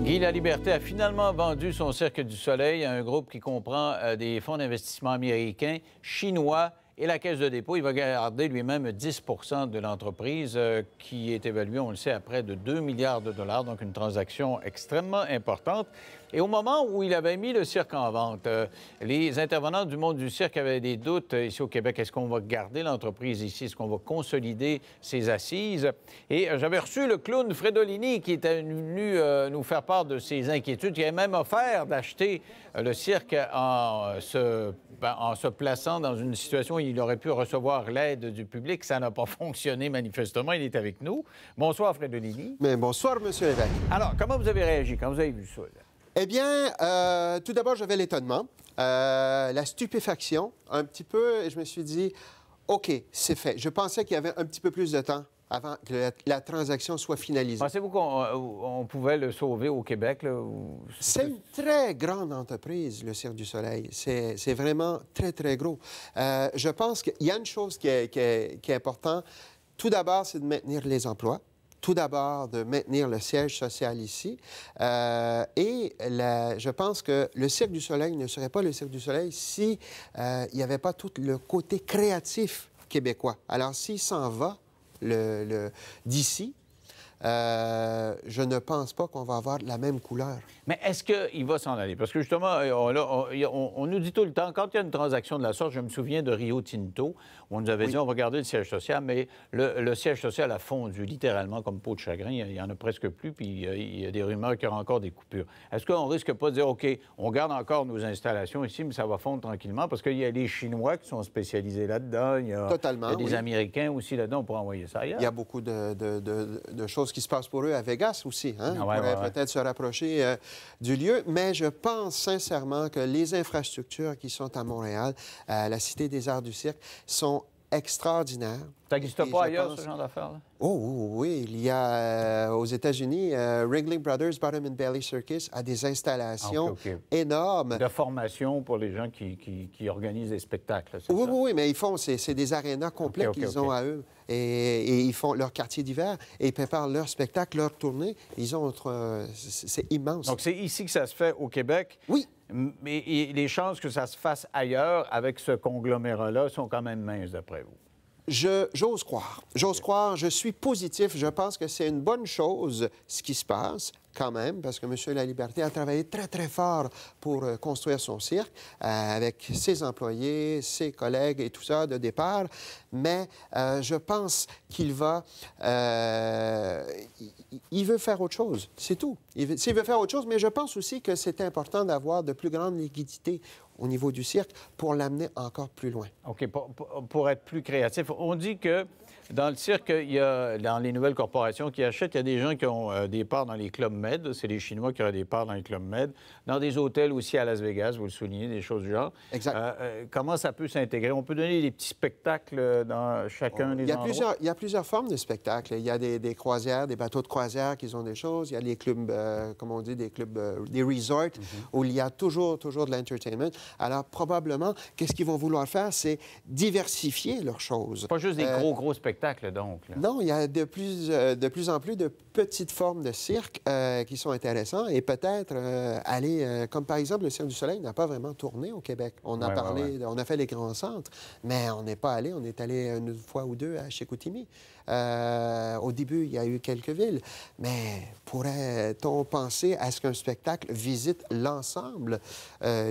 Guy Laliberté a finalement vendu son Cirque du Soleil à un groupe qui comprend des fonds d'investissement américains, chinois et la Caisse de dépôt. Il va garder lui-même 10 de l'entreprise qui est évaluée, on le sait, à près de 2 milliards de dollars, donc une transaction extrêmement importante. Et au moment où il avait mis le cirque en vente, les intervenants du monde du cirque avaient des doutes ici au Québec. Est-ce qu'on va garder l'entreprise ici? Est-ce qu'on va consolider ses assises? Et j'avais reçu le clown Fredolini qui était venu nous faire part de ses inquiétudes. Il avait même offert d'acheter le cirque en se plaçant dans une situation où il aurait pu recevoir l'aide du public. Ça n'a pas fonctionné manifestement. Il est avec nous. Bonsoir, Fredolini. Mais bonsoir, M. Lévesque. Alors, comment vous avez réagi quand vous avez vu ça, là? Eh bien, tout d'abord, j'avais l'étonnement, la stupéfaction, un petit peu, et je me suis dit, OK, c'est fait. Je pensais qu'il y avait un petit peu plus de temps avant que la transaction soit finalisée. Pensez-vous qu'on pouvait le sauver au Québec, là? C'est une très grande entreprise, le Cirque du Soleil. C'est vraiment très, très gros. Je pense qu'il y a une chose qui est importante. Tout d'abord, c'est de maintenir les emplois. Tout d'abord, de maintenir le siège social ici. Je pense que le Cirque du Soleil ne serait pas le Cirque du Soleil si il n'y avait pas tout le côté créatif québécois. Alors, s'il s'en va d'ici, je ne pense pas qu'on va avoir la même couleur. Mais est-ce qu'il va s'en aller? Parce que justement, on nous dit tout le temps, quand il y a une transaction de la sorte, je me souviens de Rio Tinto, où on nous avait dit, on va garder le siège social, mais le siège social a fondu littéralement comme peau de chagrin. Il n'y en a presque plus, puis il y a des rumeurs qu'il y aura encore des coupures. Est-ce qu'on risque pas de dire, OK, on garde encore nos installations ici, mais ça va fondre tranquillement? Parce qu'il y a les Chinois qui sont spécialisés là-dedans, il y a des Américains aussi là-dedans, on pourrait envoyer ça ailleurs. Il y a beaucoup de choses qui se passent pour eux à Vegas aussi. Hein? Ils pourraient peut-être se rapprocher du lieu, mais je pense sincèrement que les infrastructures qui sont à Montréal, à la Cité des Arts du Cirque, sont extraordinaires. Ça n'existe pas ailleurs, ce genre d'affaires-là? Oh oui, il y a aux États-Unis, Ringling Brothers Bottom and Belly Circus a des installations énormes. De formation pour les gens qui organisent des spectacles. Oui, mais ils font, c'est des arénas complets qu'ils ont à eux. Et ils font leur quartier d'hiver et ils préparent leur spectacle, leur tournée. Ils ont c'est immense. Donc, c'est ici que ça se fait au Québec? Oui. Mais les chances que ça se fasse ailleurs avec ce conglomérat-là sont quand même minces, d'après vous? J'ose croire. J'ose croire. Je suis positif. Je pense que c'est une bonne chose, ce qui se passe, quand même, parce que M. Laliberté a travaillé très, très fort pour construire son cirque, avec ses employés, ses collègues et tout ça de départ. Mais je pense qu'il va... il veut faire autre chose, c'est tout. S'il veut faire autre chose, mais je pense aussi que c'est important d'avoir de plus grandes liquidités au niveau du cirque pour l'amener encore plus loin. OK, pour être plus créatif. On dit que dans le cirque, il y a, dans les nouvelles corporations qui achètent, il y a des gens qui ont des parts dans les clubs Med. C'est les Chinois qui auraient des parts dans les clubs Med. Dans des hôtels aussi à Las Vegas, vous le soulignez, des choses du genre. Exact. Comment ça peut s'intégrer? On peut donner des petits spectacles dans chacun des endroits? Il y a plusieurs formes de spectacles. Il y a des croisières, des bateaux de croisière qui ont des choses. Il y a les clubs, comme on dit, des clubs, des resorts, où il y a toujours de l'entertainment. Alors, probablement, qu'est-ce qu'ils vont vouloir faire? C'est diversifier leurs choses. Pas juste des gros spectacles, donc. Là. Non, il y a de plus en plus de petites formes de cirque qui sont intéressantes et peut-être aller, comme par exemple, le Cirque du Soleil n'a pas vraiment tourné au Québec. On a on a fait les grands centres, mais on n'est pas allé. On est allé une fois ou deux à Chicoutimi. Au début, il y a eu quelques villes, mais pourrait-on penser à ce qu'un spectacle visite l'ensemble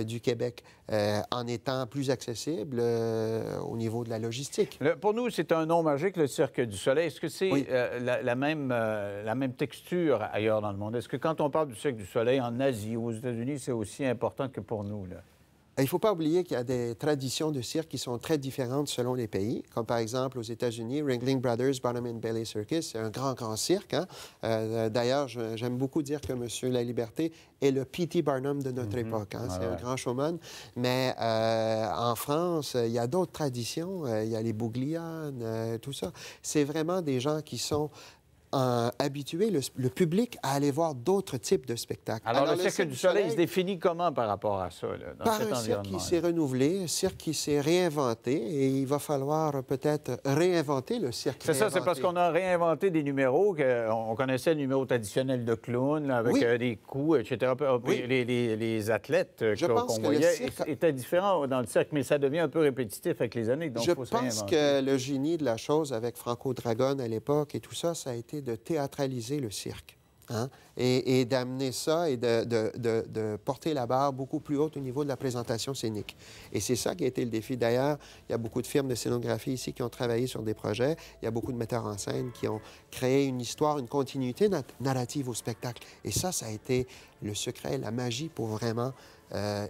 du Québec en étant plus accessible au niveau de la logistique? Pour nous, c'est un nom magique, le Cirque du Soleil. Est-ce que c'est la même texture ailleurs dans le monde? Est-ce que quand on parle du Cirque du Soleil en Asie ou aux États-Unis, c'est aussi important que pour nous, là? Il ne faut pas oublier qu'il y a des traditions de cirque qui sont très différentes selon les pays. Comme par exemple aux États-Unis, Ringling Brothers Bottom and Belly Circus, c'est un grand cirque. Hein? D'ailleurs, j'aime beaucoup dire que M. Laliberté est le P.T. Barnum de notre époque. Hein? C'est un grand showman. Mais en France, il y a d'autres traditions. Il y a les Bouglianes, tout ça. C'est vraiment des gens qui sont habituer le public à aller voir d'autres types de spectacles. Alors le Cirque du Soleil se définit comment par rapport à ça, là, dans par cet un cirque environnement? Qui s'est renouvelé, un cirque qui s'est réinventé, et il va falloir peut-être réinventer le cirque. C'est ça, c'est parce qu'on a réinventé des numéros, on connaissait le numéro traditionnel de clown, là, avec des coups, etc. Oui. Les athlètes qu'on voyait étaient différents dans le cirque, mais ça devient un peu répétitif avec les années, donc je faut se pense réinventer. que le génie de la chose avec Franco Dragone à l'époque et tout ça, ça a été de théâtraliser le cirque. Hein? Et d'amener ça et de porter la barre beaucoup plus haute au niveau de la présentation scénique. Et c'est ça qui a été le défi. D'ailleurs, il y a beaucoup de firmes de scénographie ici qui ont travaillé sur des projets. Il y a beaucoup de metteurs en scène qui ont créé une histoire, une continuité narrative au spectacle. Et ça a été le secret, la magie pour vraiment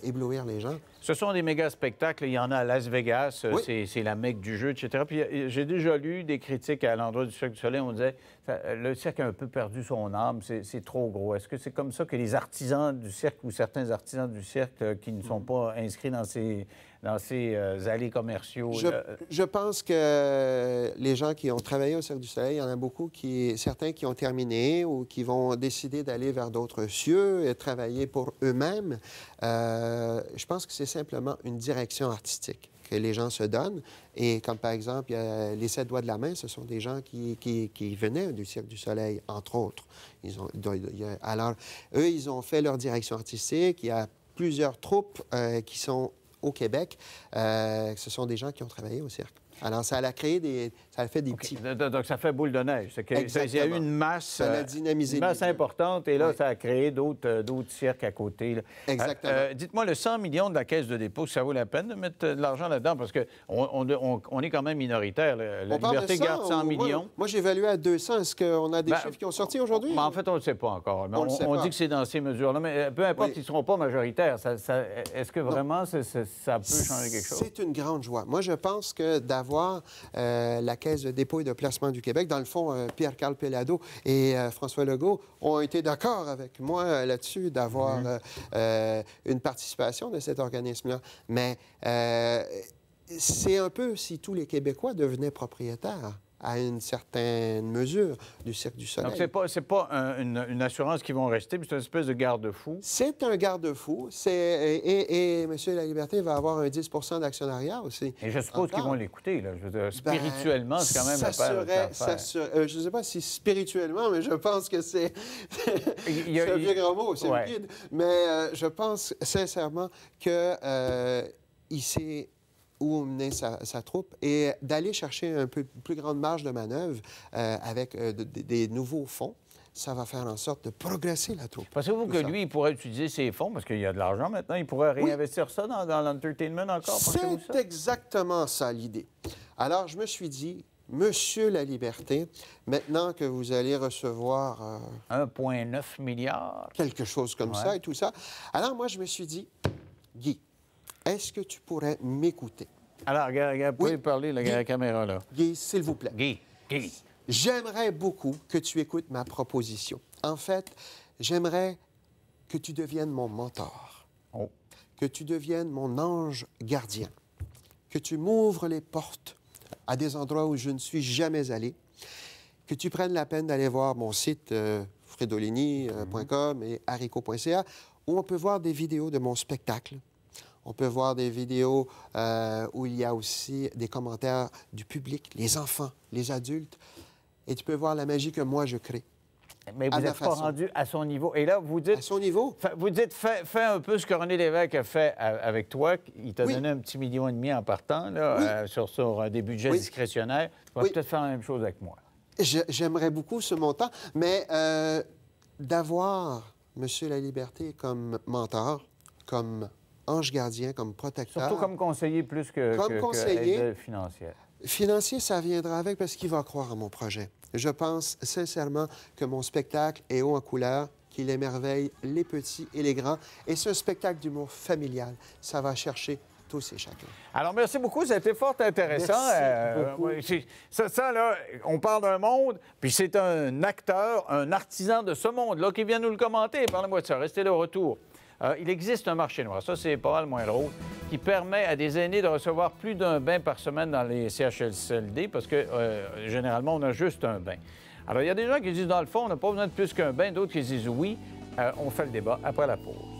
éblouir les gens. Ce sont des méga spectacles. Il y en a à Las Vegas, c'est la mecque du jeu, etc. Puis j'ai déjà lu des critiques à l'endroit du Cirque du Soleil. On disait le cirque a un peu perdu son âme, c'est trop gros. Est-ce que c'est comme ça que les artisans du cirque ou certains artisans du cirque qui ne sont pas inscrits dans ces allées commerciaux? Je pense que les gens qui ont travaillé au Cirque du Soleil, il y en a beaucoup certains qui ont terminé ou qui vont décider d'aller vers d'autres cieux et travailler pour eux-mêmes. Je pense que c'est simplement une direction artistique que les gens se donnent. Et comme par exemple, il y a les 7 doigts de la main, ce sont des gens qui venaient du Cirque du Soleil, entre autres. Alors, eux, ils ont fait leur direction artistique. Il y a plusieurs troupes qui sont au Québec. Ce sont des gens qui ont travaillé au cirque. Alors, ça a fait des petits... Donc, ça fait boule de neige. Il y a eu une masse, importante, et là, ça a créé d'autres cirques à côté. Là. Exactement. Dites-moi, le 100 millions de la Caisse de dépôt, ça vaut la peine de mettre de l'argent là-dedans? Parce qu'on est quand même minoritaire. La Liberté garde 100 millions. Moi, j'évalue à 200. Est-ce qu'on a des chiffres qui ont sorti aujourd'hui? En fait, on ne le sait pas encore. On dit que c'est dans ces mesures-là. Mais peu importe, ils ne seront pas majoritaires. Est-ce que vraiment ça peut changer quelque chose? C'est une grande joie. Moi, je pense que d'avoir la Caisse de dépôt et de placement du Québec. Dans le fond, Pierre-Carl Pellado et François Legault ont été d'accord avec moi là-dessus d'avoir une participation de cet organisme-là. Mais c'est un peu si tous les Québécois devenaient propriétaires à une certaine mesure du Cirque du Soleil. Donc, c'est pas une assurance qui vont rester, mais c'est une espèce de garde-fou. C'est un garde-fou. Et M. Laliberté va avoir un 10 d'actionnariat aussi. Et je suppose qu'ils vont l'écouter. Spirituellement, c'est quand même je ne sais pas si spirituellement, mais je pense que c'est un vieux grand mot, c'est vide. Mais je pense sincèrement qu'il s'est où mener sa troupe et d'aller chercher un peu plus grande marge de manœuvre avec des nouveaux fonds. Ça va faire en sorte de progresser la troupe. Pensez-vous que lui, il pourrait utiliser ses fonds, parce qu'il y a de l'argent maintenant, il pourrait réinvestir ça dans l'entertainment encore? C'est exactement ça l'idée. Alors, je me suis dit, Monsieur Laliberté, maintenant que vous allez recevoir... 1,9 milliard. Quelque chose comme ça et tout ça. Alors, moi, je me suis dit, Guy, est-ce que tu pourrais m'écouter? Alors, regarde, vous pouvez parler à la caméra, là. Guy, s'il vous plaît. Guy. J'aimerais beaucoup que tu écoutes ma proposition. En fait, j'aimerais que tu deviennes mon mentor, que tu deviennes mon ange gardien, que tu m'ouvres les portes à des endroits où je ne suis jamais allé, que tu prennes la peine d'aller voir mon site fredolini.com et haricot.ca, où on peut voir des vidéos de mon spectacle. On peut voir des vidéos où il y a aussi des commentaires du public, les enfants, les adultes. Et tu peux voir la magie que moi, je crée. Mais vous n'êtes pas rendu à son niveau. Et là, vous dites... À son niveau? Vous dites, fais un peu ce que René Lévesque a fait avec toi. Il t'a donné un petit million et demi en partant, là, sur des budgets discrétionnaires. Tu vas peut-être faire la même chose avec moi. J'aimerais beaucoup ce montant, mais d'avoir M. Laliberté comme mentor, comme ange gardien, comme protecteur... Surtout comme conseiller plus que aide financière. Financier, ça viendra avec parce qu'il va croire à mon projet. Je pense sincèrement que mon spectacle est haut en couleur, qu'il émerveille les petits et les grands. Et c'est un spectacle d'humour familial. Ça va chercher tous et chacun. Alors, merci beaucoup. Ça a été fort intéressant. Merci beaucoup. Ça, là, on parle d'un monde, puis c'est un acteur, un artisan de ce monde-là qui vient nous le commenter. Parlez-moi de ça. Restez là au retour. Il existe un marché noir, ça c'est pas mal moins drôle, qui permet à des aînés de recevoir plus d'un bain par semaine dans les CHSLD parce que généralement on a juste un bain. Alors, il y a des gens qui disent, dans le fond, on n'a pas besoin de plus qu'un bain, d'autres qui disent oui. On fait le débat après la pause.